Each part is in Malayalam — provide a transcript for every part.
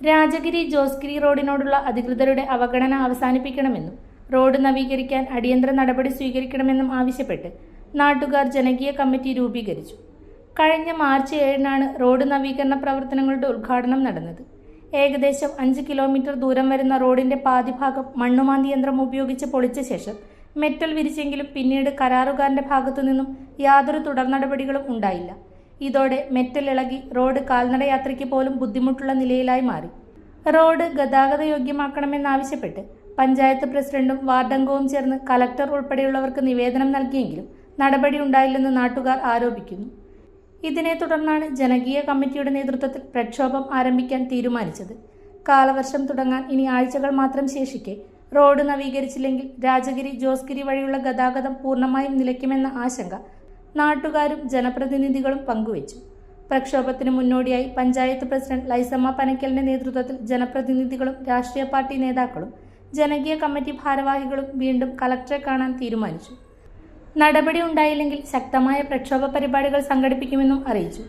രാജഗിരി ജോസ്ഗിരി റോഡിനോടുള്ള അധികൃതരുടെ അവഗണന അവസാനിപ്പിക്കണമെന്നും റോഡ് നവീകരിക്കാൻ അടിയന്തര നടപടി സ്വീകരിക്കണമെന്നും ആവശ്യപ്പെട്ട് നാട്ടുകാർ ജനകീയ കമ്മിറ്റി രൂപീകരിച്ചു. കഴിഞ്ഞ മാർച്ച് 7-നാണ് റോഡ് നവീകരണ പ്രവർത്തനങ്ങളുടെ ഉദ്ഘാടനം നടന്നത്. ഏകദേശം 5 കിലോമീറ്റർ ദൂരം വരുന്ന റോഡിന്റെ പാതിഭാഗം മണ്ണുമാന്തി യന്ത്രം ഉപയോഗിച്ച് പൊളിച്ച ശേഷം മെറ്റൽ വിരിച്ചെങ്കിലും പിന്നീട് കരാറുകാരന്റെ ഭാഗത്തുനിന്നും യാതൊരു തുടർ നടപടികളും ഉണ്ടായില്ല. ഇതോടെ മെറ്റൽ ഇളകി റോഡ് കാൽനടയാത്രയ്ക്ക് പോലും ബുദ്ധിമുട്ടുള്ള നിലയിലായി മാറി. റോഡ് ഗതാഗത യോഗ്യമാക്കണമെന്നാവശ്യപ്പെട്ട് പഞ്ചായത്ത് പ്രസിഡന്റും വാർഡംഗവും ചേർന്ന് കലക്ടർ ഉൾപ്പെടെയുള്ളവർക്ക് നിവേദനം നൽകിയെങ്കിലും നടപടി ഉണ്ടായില്ലെന്ന് നാട്ടുകാർ ആരോപിക്കുന്നു. ഇതിനെ തുടർന്നാണ് ജനകീയ കമ്മിറ്റിയുടെ നേതൃത്വത്തിൽ പ്രക്ഷോഭം ആരംഭിക്കാൻ തീരുമാനിച്ചത്. കാലവർഷം തുടങ്ങാൻ ഇനി ആഴ്ചകൾ മാത്രം ശേഷിക്കെ റോഡ് നവീകരിച്ചില്ലെങ്കിൽ രാജഗിരി ജോസ്ഗിരി വഴിയുള്ള ഗതാഗതം പൂർണ്ണമായും നിലയ്ക്കുമെന്ന ആശങ്ക നാട്ടുകാരും ജനപ്രതിനിധികളും പങ്കുവച്ചു. പ്രക്ഷോഭത്തിന് മുന്നോടിയായി പഞ്ചായത്ത് പ്രസിഡന്റ് ലൈസമ്മ പനക്കലിന്റെ നേതൃത്വത്തിൽ ജനപ്രതിനിധികളും രാഷ്ട്രീയ പാർട്ടി നേതാക്കളും ജനകീയ കമ്മിറ്റി ഭാരവാഹികളും വീണ്ടും കലക്ടറെ കാണാൻ തീരുമാനിച്ചു. നടപടി ഉണ്ടായില്ലെങ്കിൽ ശക്തമായ പ്രക്ഷോഭ പരിപാടികൾ സംഘടിപ്പിക്കുമെന്നും അറിയിച്ചു.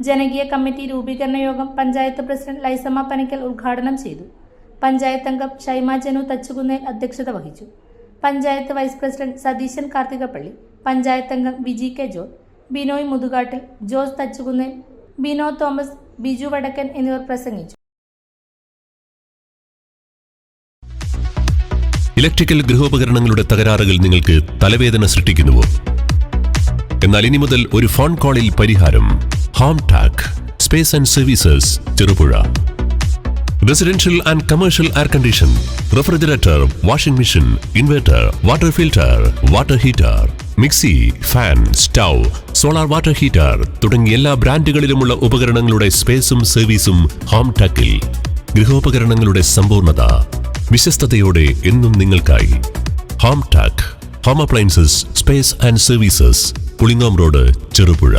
ജനകീയ കമ്മിറ്റി രൂപീകരണ യോഗം പഞ്ചായത്ത് പ്രസിഡന്റ് ലൈസമ്മ പനക്കൽ ഉദ്ഘാടനം ചെയ്തു. പഞ്ചായത്ത് അംഗം ഷൈമ ജനു തച്ചുകുന്നേൽ അധ്യക്ഷത വഹിച്ചു. പഞ്ചായത്ത് വൈസ് പ്രസിഡന്റ് സതീശൻ കാർത്തികപ്പള്ളി, പഞ്ചായത്ത് അംഗം Viji K John, Binoy മുതുകാട്ടിൽ, Jose Thachukunnel, Bino Thomas, Biju വടക്കൻ എന്നിവർ പ്രസംഗിച്ചു. ഇലക്ട്രിക്കൽ ഗൃഹോപകരണങ്ങളുടെ തകരാറുകൾ നിങ്ങൾക്ക് തലവേദന സൃഷ്ടിക്കുന്നുവോ? എന്നാൽ ഇനി മുതൽ ഒരു ഫോൺ കോളിൽ പരിഹാരം. Home Tak space and services, Cherupuzha. Residential and commercial air condition, refrigerator, washing machine, inverter, water filter, water heater, mixie, fan, stove, solar water heater തുടങ്ങിയ എല്ലാ ബ്രാൻഡുകളിലുമുള്ള ഉപകരണങ്ങളുടെ സ്പേസും സർവീസും ഹോം ടാക്കിൽ. ഗൃഹോപകരണങ്ങളുടെ സമ്പൂർണ്ണത വിശ്വസ്തയോടെ എന്നും നിങ്ങൾക്കായി. Home Tak home appliances, space and services, Pulingome road, Cherupuzha.